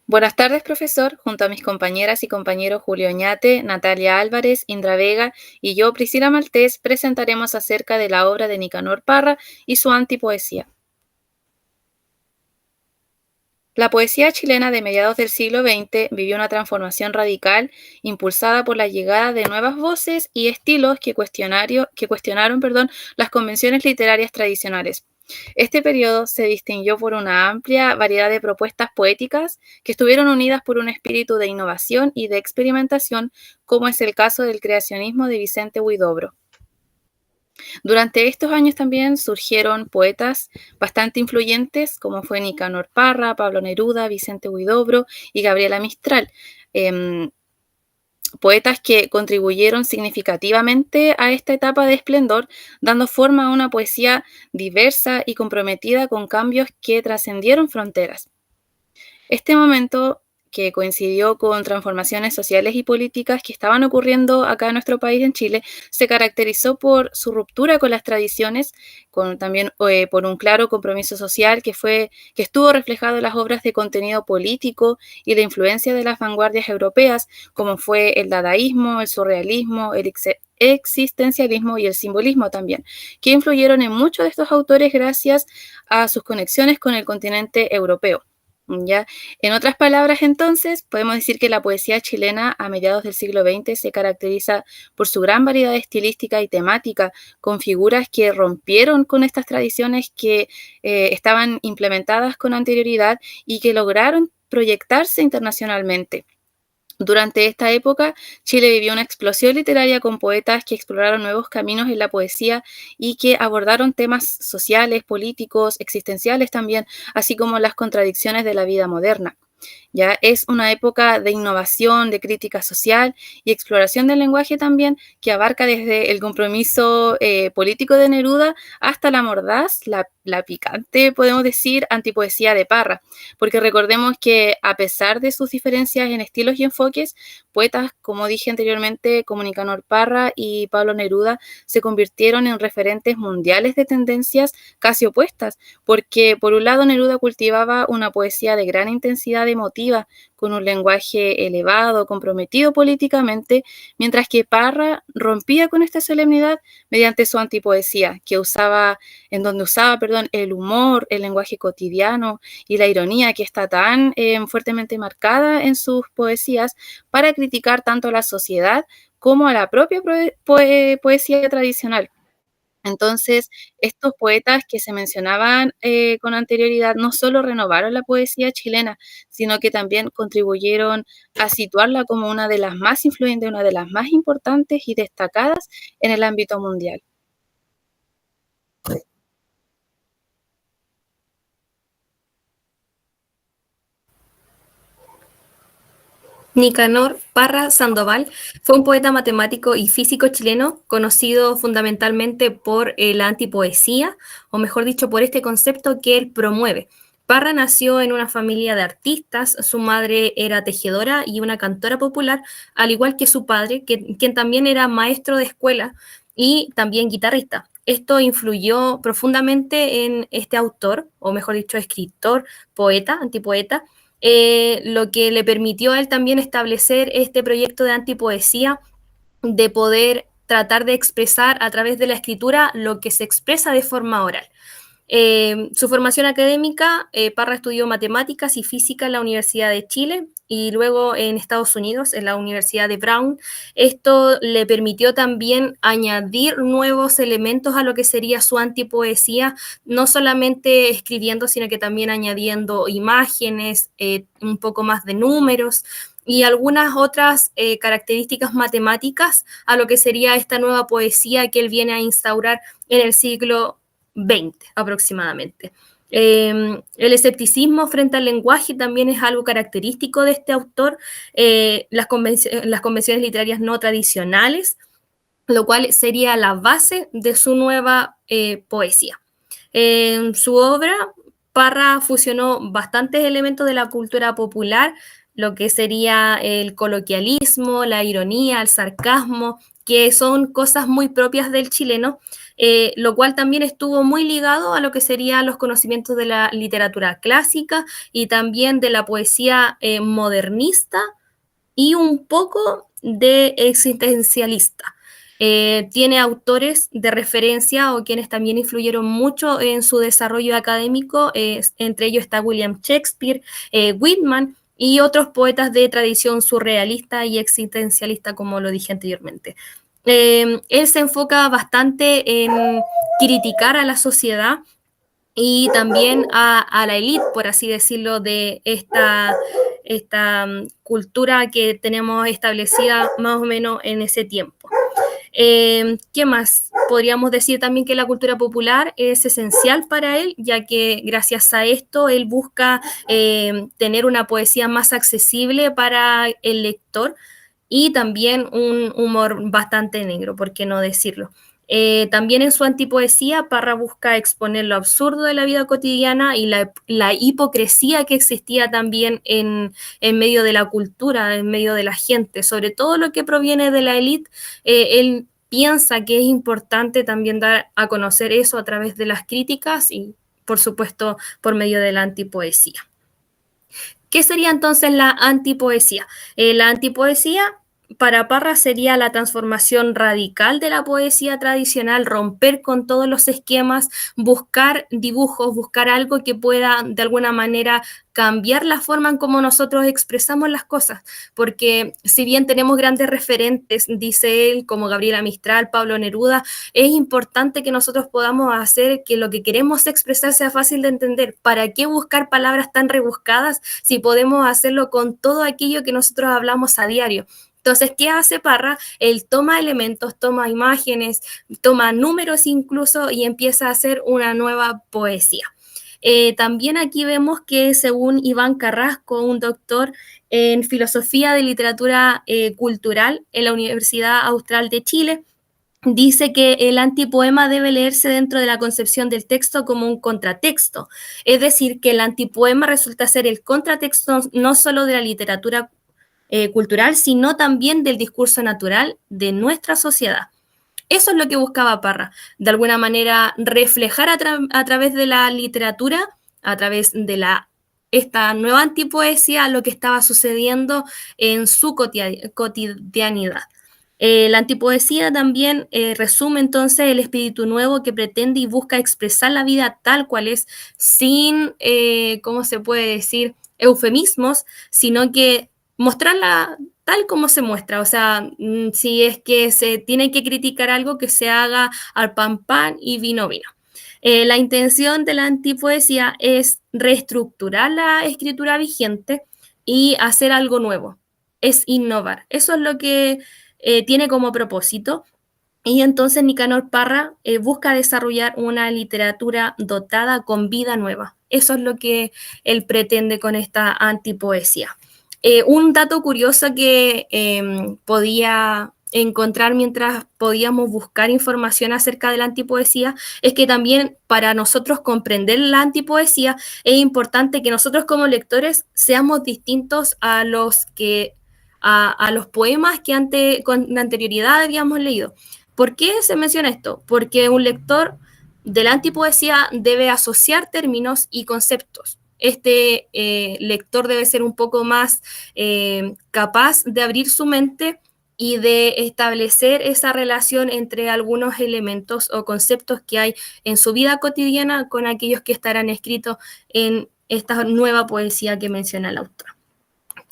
Buenas tardes, profesor. Junto a mis compañeras y compañeros Julio Oñate, Natalia Álvarez, Indra Vega y yo, Priscila Maltés, presentaremos acerca de la obra de Nicanor Parra y su antipoesía. La poesía chilena de mediados del siglo XX vivió una transformación radical impulsada por la llegada de nuevas voces y estilos que cuestionaron las convenciones literarias tradicionales. Este periodo se distinguió por una amplia variedad de propuestas poéticas que estuvieron unidas por un espíritu de innovación y de experimentación, como es el caso del creacionismo de Vicente Huidobro. Durante estos años también surgieron poetas bastante influyentes, como fue Nicanor Parra, Pablo Neruda, Vicente Huidobro y Gabriela Mistral, em, poetas que contribuyeron significativamente a esta etapa de esplendor, dando forma a una poesía diversa y comprometida con cambios que trascendieron fronteras. Este momento, que coincidió con transformaciones sociales y políticas que estaban ocurriendo acá en nuestro país, en Chile, se caracterizó por su ruptura con las tradiciones, también por un claro compromiso social que estuvo reflejado en las obras de contenido político y la influencia de las vanguardias europeas, como fue el dadaísmo, el surrealismo, el existencialismo y el simbolismo también, que influyeron en muchos de estos autores gracias a sus conexiones con el continente europeo. ¿Ya? En otras palabras, entonces, podemos decir que la poesía chilena a mediados del siglo XX se caracteriza por su gran variedad estilística y temática, con figuras que rompieron con estas tradiciones que estaban implementadas con anterioridad y que lograron proyectarse internacionalmente. Durante esta época, Chile vivió una explosión literaria con poetas que exploraron nuevos caminos en la poesía y que abordaron temas sociales, políticos, existenciales también, así como las contradicciones de la vida moderna. Ya es una época de innovación, de crítica social y exploración del lenguaje también, que abarca desde el compromiso político de Neruda hasta la mordaz, la picante, podemos decir, antipoesía de Parra. Porque recordemos que a pesar de sus diferencias en estilos y enfoques, poetas, como dije anteriormente, como Nicanor Parra y Pablo Neruda, se convirtieron en referentes mundiales de tendencias casi opuestas, porque por un lado Neruda cultivaba una poesía de gran intensidad emotiva, con un lenguaje elevado, comprometido políticamente, mientras que Parra rompía con esta solemnidad mediante su antipoesía, en donde usaba el humor, el lenguaje cotidiano y la ironía que está tan fuertemente marcada en sus poesías para criticar tanto a la sociedad como a la propia poesía tradicional. Entonces, estos poetas que se mencionaban con anterioridad no solo renovaron la poesía chilena, sino que también contribuyeron a situarla como una de las más influyentes, una de las más importantes y destacadas en el ámbito mundial. Nicanor Parra Sandoval fue un poeta matemático y físico chileno conocido fundamentalmente por la antipoesía, o mejor dicho, por este concepto que él promueve. Parra nació en una familia de artistas, su madre era tejedora y una cantora popular, al igual que su padre, quien también era maestro de escuela y también guitarrista. Esto influyó profundamente en este autor, o mejor dicho, escritor, poeta, antipoeta, lo que le permitió a él también establecer este proyecto de antipoesía, de poder tratar de expresar a través de la escritura lo que se expresa de forma oral. Su formación académica, Parra estudió matemáticas y física en la Universidad de Chile y luego en Estados Unidos, en la Universidad de Brown. Esto le permitió también añadir nuevos elementos a lo que sería su antipoesía, no solamente escribiendo, sino que también añadiendo imágenes, un poco más de números y algunas otras características matemáticas a lo que sería esta nueva poesía que él viene a instaurar en el siglo 20 aproximadamente. El escepticismo frente al lenguaje también es algo característico de este autor, las convenciones literarias no tradicionales, lo cual sería la base de su nueva poesía. En su obra, Parra fusionó bastantes elementos de la cultura popular, lo que sería el coloquialismo, la ironía, el sarcasmo, que son cosas muy propias del chileno, lo cual también estuvo muy ligado a lo que serían los conocimientos de la literatura clásica y también de la poesía modernista y un poco de existencialista. Tiene autores de referencia o quienes también influyeron mucho en su desarrollo académico, entre ellos está William Shakespeare, Whitman y otros poetas de tradición surrealista y existencialista, como lo dije anteriormente. Él se enfoca bastante en criticar a la sociedad y también a la élite, por así decirlo, de esta cultura que tenemos establecida más o menos en ese tiempo. ¿Qué más? Podríamos decir también que la cultura popular es esencial para él, ya que gracias a esto él busca tener una poesía más accesible para el lector y también un humor bastante negro, por qué no decirlo. También en su antipoesía, Parra busca exponer lo absurdo de la vida cotidiana y la hipocresía que existía también en medio de la cultura, en medio de la gente, sobre todo lo que proviene de la élite. Él piensa que es importante también dar a conocer eso a través de las críticas y, por supuesto, por medio de la antipoesía. ¿Qué sería entonces la antipoesía? La antipoesía para Parra sería la transformación radical de la poesía tradicional, romper con todos los esquemas, buscar dibujos, buscar algo que pueda de alguna manera cambiar la forma en cómo nosotros expresamos las cosas, porque si bien tenemos grandes referentes, dice él, como Gabriela Mistral, Pablo Neruda, es importante que nosotros podamos hacer que lo que queremos expresar sea fácil de entender. ¿Para qué buscar palabras tan rebuscadas si podemos hacerlo con todo aquello que nosotros hablamos a diario? Entonces, ¿qué hace Parra? Él toma elementos, toma imágenes, toma números incluso y empieza a hacer una nueva poesía. También aquí vemos que según Iván Carrasco, un doctor en filosofía de literatura cultural en la Universidad Austral de Chile, dice que el antipoema debe leerse dentro de la concepción del texto como un contratexto. Es decir, que el antipoema resulta ser el contratexto no solo de la literatura cultural, sino también del discurso natural de nuestra sociedad. Eso es lo que buscaba Parra, de alguna manera reflejar a través de la literatura, a través de esta nueva antipoesía, lo que estaba sucediendo en su cotidianidad. La antipoesía también resume entonces el espíritu nuevo que pretende y busca expresar la vida tal cual es, sin, ¿cómo se puede decir?, eufemismos, sino que mostrarla tal como se muestra, o sea, si es que se tiene que criticar algo, que se haga al pan pan y vino vino. La intención de la antipoesía es reestructurar la escritura vigente y hacer algo nuevo, es innovar. Eso es lo que tiene como propósito. Y entonces Nicanor Parra busca desarrollar una literatura dotada con vida nueva. Eso es lo que él pretende con esta antipoesía. Un dato curioso que podía encontrar mientras podíamos buscar información acerca de la antipoesía es que también para nosotros comprender la antipoesía es importante que nosotros como lectores seamos distintos a los poemas que con anterioridad habíamos leído. ¿Por qué se menciona esto? Porque un lector de la antipoesía debe asociar términos y conceptos. Este lector debe ser un poco más capaz de abrir su mente y de establecer esa relación entre algunos elementos o conceptos que hay en su vida cotidiana con aquellos que estarán escritos en esta nueva poesía que menciona el autor.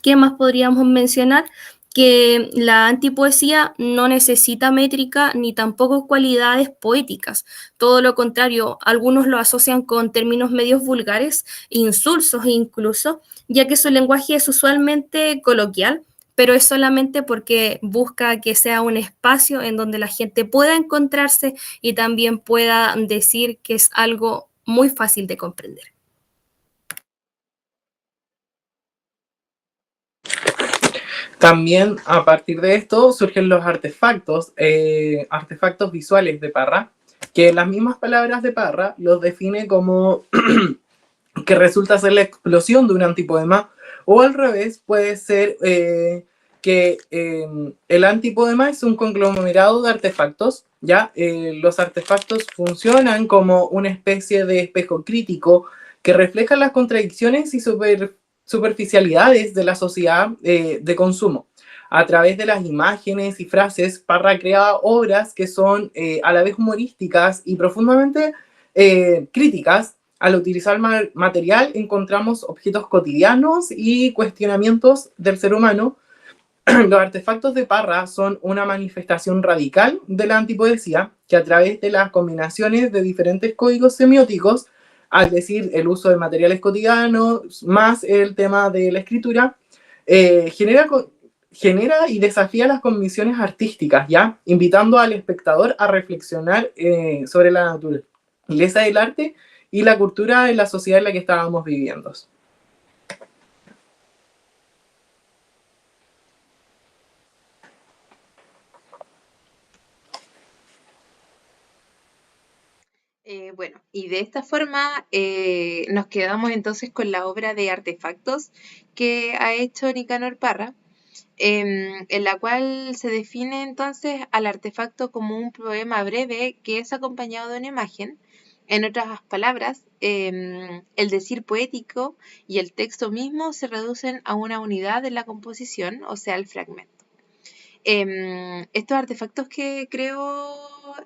¿Qué más podríamos mencionar? Que la antipoesía no necesita métrica ni tampoco cualidades poéticas. Todo lo contrario, algunos lo asocian con términos medios vulgares, insulsos incluso, ya que su lenguaje es usualmente coloquial, pero es solamente porque busca que sea un espacio en donde la gente pueda encontrarse y también pueda decir que es algo muy fácil de comprender. También a partir de esto surgen los artefactos visuales de Parra, que las mismas palabras de Parra los define como que resulta ser la explosión de un antipoema, o al revés, puede ser que que el antipoema es un conglomerado de artefactos, ¿ya? Los artefactos funcionan como una especie de espejo crítico que refleja las contradicciones y superficialidades de la sociedad de consumo. A través de las imágenes y frases, Parra crea obras que son a la vez humorísticas y profundamente críticas. Al utilizar material encontramos objetos cotidianos y cuestionamientos del ser humano. Los artefactos de Parra son una manifestación radical de la antipoesía que a través de las combinaciones de diferentes códigos semióticos, es decir, el uso de materiales cotidianos más el tema de la escritura, genera y desafía las convenciones artísticas, ¿ya? Invitando al espectador a reflexionar sobre la naturaleza del arte y la cultura en la sociedad en la que estábamos viviendo. Bueno, y de esta forma nos quedamos entonces con la obra de artefactos que ha hecho Nicanor Parra, en la cual se define entonces al artefacto como un poema breve que es acompañado de una imagen. En otras palabras, el decir poético y el texto mismo se reducen a una unidad de la composición, o sea, el fragmento. Estos artefactos que creó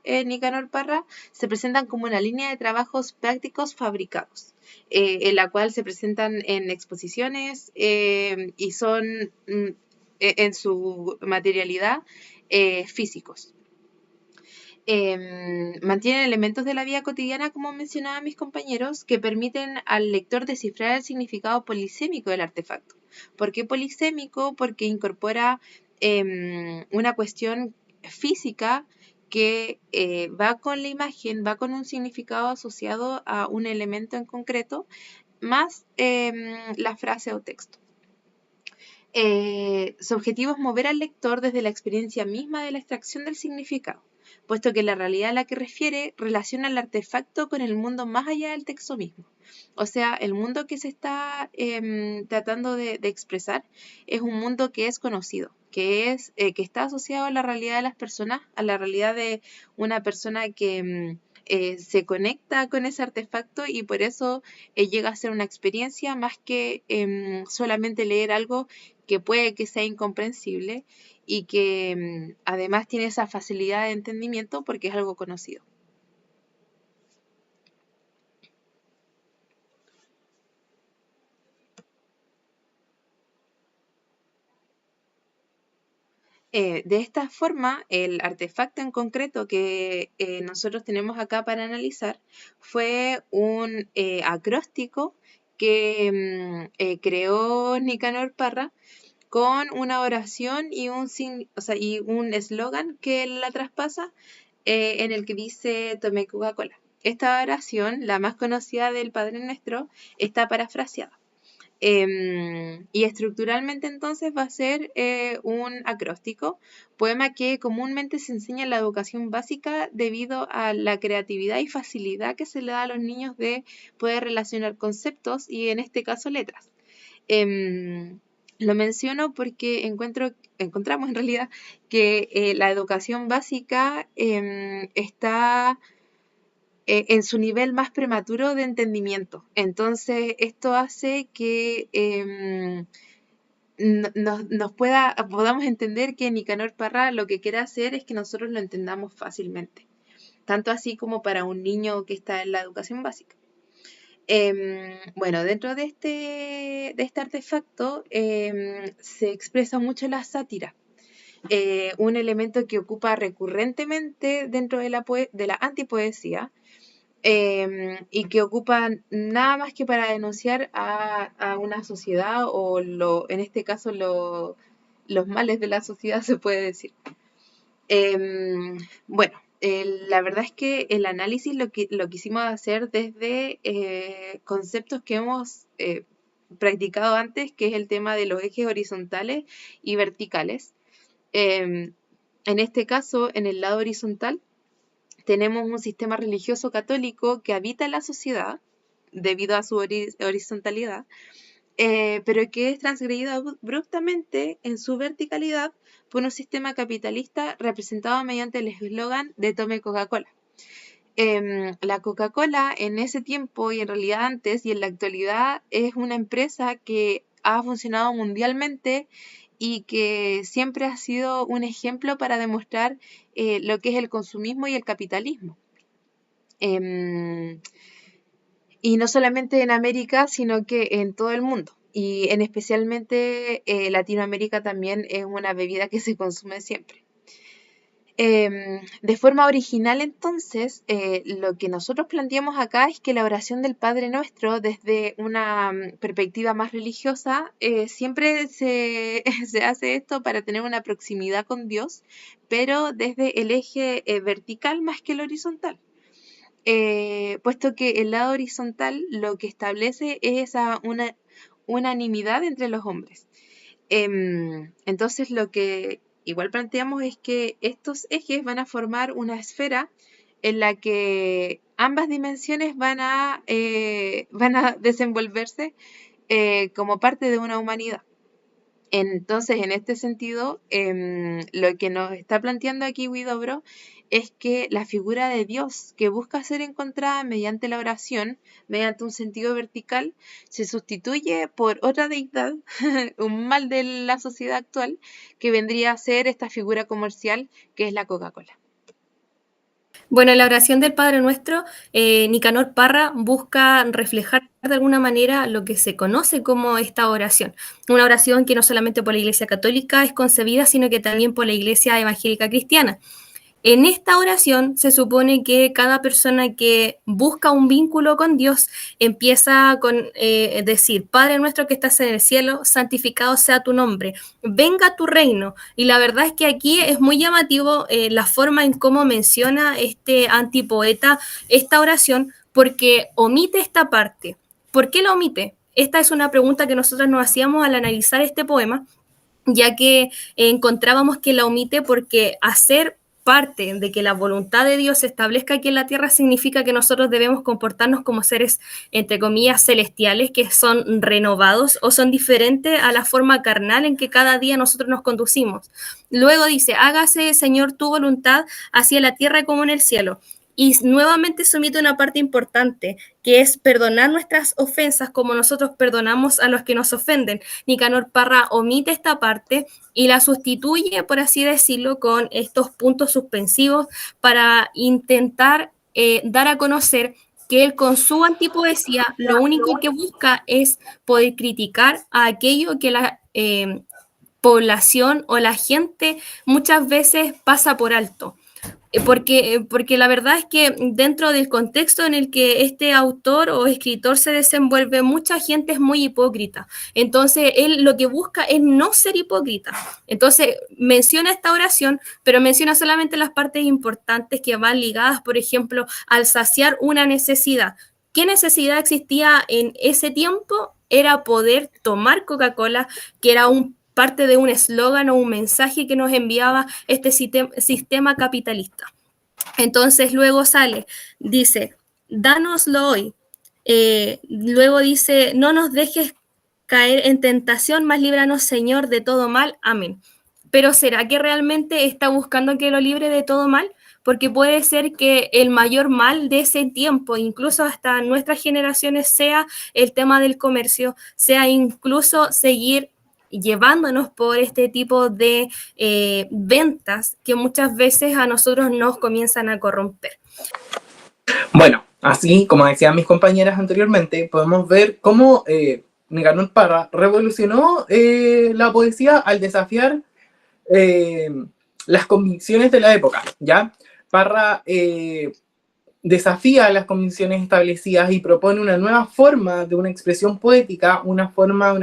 Nicanor Parra se presentan como una línea de trabajos prácticos fabricados, en la cual se presentan en exposiciones y son en su materialidad físicos. Mantienen elementos de la vida cotidiana, como mencionaban mis compañeros, que permiten al lector descifrar el significado polisémico del artefacto. ¿Por qué polisémico? Porque incorpora una cuestión física que va con la imagen, va con un significado asociado a un elemento en concreto, más la frase o texto. Su objetivo es mover al lector desde la experiencia misma de la extracción del significado, puesto que la realidad a la que refiere relaciona el artefacto con el mundo más allá del texto mismo. O sea, el mundo que se está tratando de expresar es un mundo que es conocido, que está asociado a la realidad de las personas, a la realidad de una persona que se conecta con ese artefacto y por eso llega a ser una experiencia más que solamente leer algo que puede que sea incomprensible y que además tiene esa facilidad de entendimiento porque es algo conocido. De esta forma, el artefacto en concreto que nosotros tenemos acá para analizar fue un acróstico que creó Nicanor Parra con una oración y un eslogan que la traspasa en el que dice "Tomé Coca-Cola". Esta oración, la más conocida del Padre Nuestro, está parafraseada. Y estructuralmente entonces va a ser un acróstico, poema que comúnmente se enseña en la educación básica debido a la creatividad y facilidad que se le da a los niños de poder relacionar conceptos y en este caso letras. Lo menciono porque encontramos en realidad que la educación básica está en su nivel más prematuro de entendimiento. Entonces, esto hace que podamos entender que Nicanor Parra lo que quiere hacer es que nosotros lo entendamos fácilmente, tanto así como para un niño que está en la educación básica. Bueno, dentro de este artefacto se expresa mucho la sátira, un elemento que ocupa recurrentemente dentro de la antipoesía y que ocupa nada más que para denunciar a una sociedad o en este caso los males de la sociedad se puede decir. Bueno, la verdad es que el análisis lo quisimos hacer desde conceptos que hemos practicado antes, que es el tema de los ejes horizontales y verticales. En este caso, en el lado horizontal, tenemos un sistema religioso católico que habita en la sociedad debido a su horizontalidad pero que es transgredido abruptamente en su verticalidad por un sistema capitalista representado mediante el eslogan de Tome Coca-Cola. La Coca-Cola en ese tiempo y en realidad antes y en la actualidad es una empresa que ha funcionado mundialmente y que siempre ha sido un ejemplo para demostrar lo que es el consumismo y el capitalismo. Y no solamente en América, sino que en todo el mundo. Y en especialmente Latinoamérica también es una bebida que se consume siempre. De forma original, entonces, lo que nosotros planteamos acá es que la oración del Padre Nuestro, desde una perspectiva más religiosa, siempre se hace esto para tener una proximidad con Dios, pero desde el eje vertical más que el horizontal. Puesto que el lado horizontal lo que establece es una unanimidad entre los hombres. Entonces lo que igual planteamos es que estos ejes van a formar una esfera en la que ambas dimensiones van a desenvolverse como parte de una humanidad. Entonces, en este sentido, lo que nos está planteando aquí Huidobro es que la figura de Dios que busca ser encontrada mediante la oración, mediante un sentido vertical, se sustituye por otra deidad, un mal de la sociedad actual, que vendría a ser esta figura comercial que es la Coca-Cola. Bueno, en la oración del Padre Nuestro, Nicanor Parra busca reflejar de alguna manera lo que se conoce como esta oración. Una oración que no solamente por la Iglesia Católica es concebida, sino que también por la Iglesia Evangélica Cristiana. En esta oración se supone que cada persona que busca un vínculo con Dios empieza con decir, Padre nuestro que estás en el cielo, santificado sea tu nombre, venga tu reino. Y la verdad es que aquí es muy llamativo la forma en cómo menciona este antipoeta esta oración, porque omite esta parte. ¿Por qué la omite? Esta es una pregunta que nosotros nos hacíamos al analizar este poema, ya que encontrábamos que la omite porque hacer parte de que la voluntad de Dios se establezca aquí en la tierra significa que nosotros debemos comportarnos como seres, entre comillas, celestiales, que son renovados o son diferentes a la forma carnal en que cada día nosotros nos conducimos. Luego dice, hágase, Señor, tu voluntad hacia la tierra como en el cielo. Y nuevamente se omite una parte importante, que es perdonar nuestras ofensas como nosotros perdonamos a los que nos ofenden. Nicanor Parra omite esta parte y la sustituye, por así decirlo, con estos puntos suspensivos para intentar dar a conocer que él con su antipoesía lo único que busca es poder criticar a aquello que la población o la gente muchas veces pasa por alto. Porque la verdad es que dentro del contexto en el que este autor o escritor se desenvuelve, mucha gente es muy hipócrita. Entonces, él lo que busca es no ser hipócrita. Entonces, menciona esta oración, pero menciona solamente las partes importantes que van ligadas, por ejemplo, al saciar una necesidad. ¿Qué necesidad existía en ese tiempo? Era poder tomar Coca-Cola, que era parte de un eslogan o un mensaje que nos enviaba este sistema capitalista. Entonces luego dice, dánoslo hoy. Luego dice, no nos dejes caer en tentación, mas líbranos, Señor, de todo mal. Amén. Pero ¿será que realmente está buscando que lo libre de todo mal? Porque puede ser que el mayor mal de ese tiempo, incluso hasta nuestras generaciones, sea el tema del comercio, sea incluso seguir llevándonos por este tipo de ventas que muchas veces a nosotros nos comienzan a corromper. Bueno, así como decían mis compañeras anteriormente, podemos ver cómo Nicanor Parra revolucionó la poesía al desafiar las convicciones de la época, ¿ya? Parra desafía las convicciones establecidas y propone una nueva forma de una expresión poética, una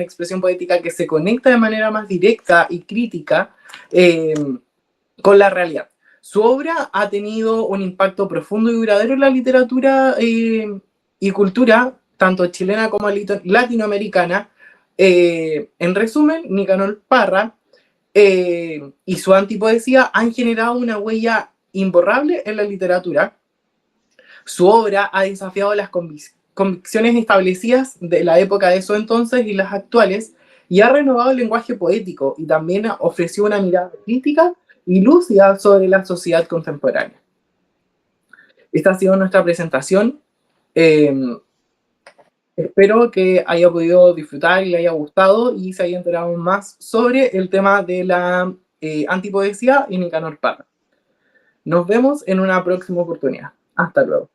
expresión poética que se conecta de manera más directa y crítica con la realidad. Su obra ha tenido un impacto profundo y duradero en la literatura y cultura, tanto chilena como latinoamericana. En resumen, Nicanor Parra y su antipoesía han generado una huella imborrable en la literatura. Su obra ha desafiado las convicciones establecidas de la época de eso entonces y las actuales, y ha renovado el lenguaje poético y también ofreció una mirada crítica y lúcida sobre la sociedad contemporánea. Esta ha sido nuestra presentación. Espero que haya podido disfrutar y le haya gustado y se haya enterado más sobre el tema de la antipoesía y Nicanor Parra. Nos vemos en una próxima oportunidad. Hasta luego.